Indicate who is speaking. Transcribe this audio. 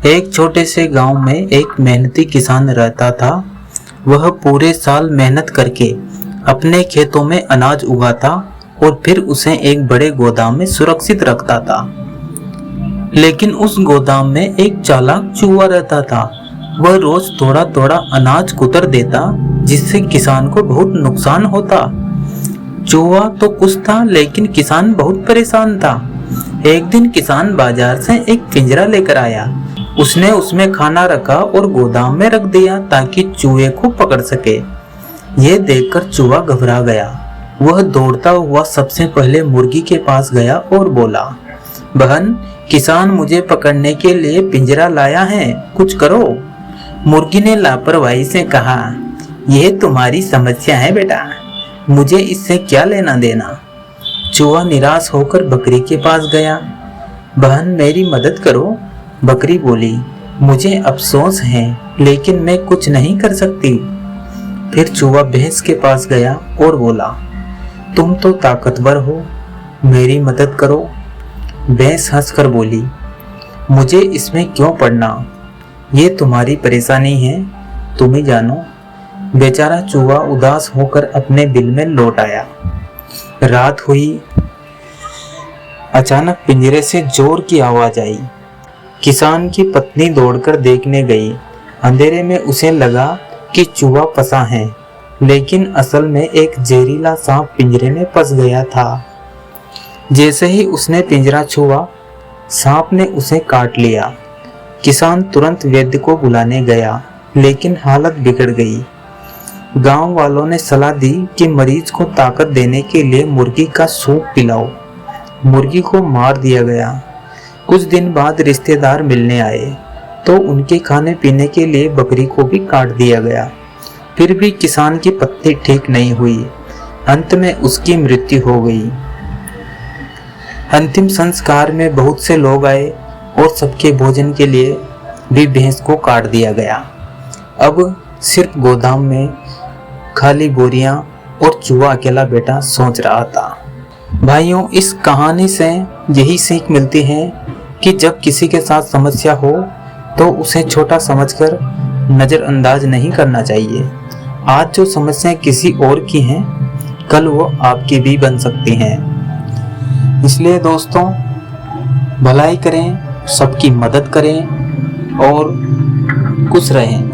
Speaker 1: एक छोटे से गांव में एक मेहनती किसान रहता था। वह पूरे साल मेहनत करके अपने खेतों में अनाज उगाता और फिर उसे एक बड़े गोदाम में सुरक्षित रखता था। लेकिन उस गोदाम में एक चालाक चूहा रहता था। वह रोज थोड़ा थोड़ा अनाज कुतर देता, जिससे किसान को बहुत नुकसान होता। चूहा तो कुछ था, लेकिन किसान बहुत परेशान था। एक दिन किसान बाजार से एक पिंजरा लेकर आया। उसने उसमें खाना रखा और गोदाम में रख दिया ताकि चूहे को पकड़ सके। यह देखकर चूहा घबरा गया। वह दौड़ता हुआ सबसे पहले मुर्गी के पास गया और बोला, बहन, किसान मुझे पकड़ने के लिए पिंजरा लाया है, कुछ करो। मुर्गी ने लापरवाही से कहा, यह तुम्हारी समस्या है बेटा, मुझे इससे क्या लेना देना। चूहा निराश होकर बकरी के पास गया। बहन, मेरी मदद करो। बकरी बोली, मुझे अफसोस है, लेकिन मैं कुछ नहीं कर सकती। फिर चूहा भैंस के पास गया और बोला, तुम तो ताकतवर हो, मेरी मदद करो। भैंस हंसकर बोली, मुझे इसमें क्यों पड़ना, ये तुम्हारी परेशानी है, तुम ही जानो। बेचारा चूहा उदास होकर अपने बिल में लौट आया। रात हुई। अचानक पिंजरे से जोर की आवाज आई। किसान की पत्नी दौड़कर देखने गई। अंधेरे में उसे लगा कि चूहा फंसा है, लेकिन असल में एक जहरीला सांप पिंजरे में फंस गया था। जैसे ही उसने पिंजरा छुआ, सांप ने उसे काट लिया। किसान तुरंत वैद्य को बुलाने गया, लेकिन हालत बिगड़ गई। गांव वालों ने सलाह दी कि मरीज को ताकत देने के लिए मुर्गी का सूप पिलाओ। मुर्गी को मार दिया गया। कुछ दिन बाद रिश्तेदार मिलने आए तो उनके खाने पीने के लिए बकरी को भी काट दिया गया। फिर भी किसान की पत्नी ठीक नहीं हुई। अंत में उसकी मृत्यु हो गई। अंतिम संस्कार में बहुत से लोग आए और सबके भोजन के लिए भी भैंस को काट दिया गया। अब सिर्फ गोदाम में खाली बोरियां और चूहा अकेला बेटा सोच रहा था। भाइयों, इस कहानी से यही सीख मिलती है कि जब किसी के साथ समस्या हो तो उसे छोटा समझकर नज़रअंदाज नहीं करना चाहिए। आज जो समस्याएं किसी और की हैं, कल वो आपकी भी बन सकती हैं। इसलिए दोस्तों, भलाई करें, सबकी मदद करें और खुश रहें।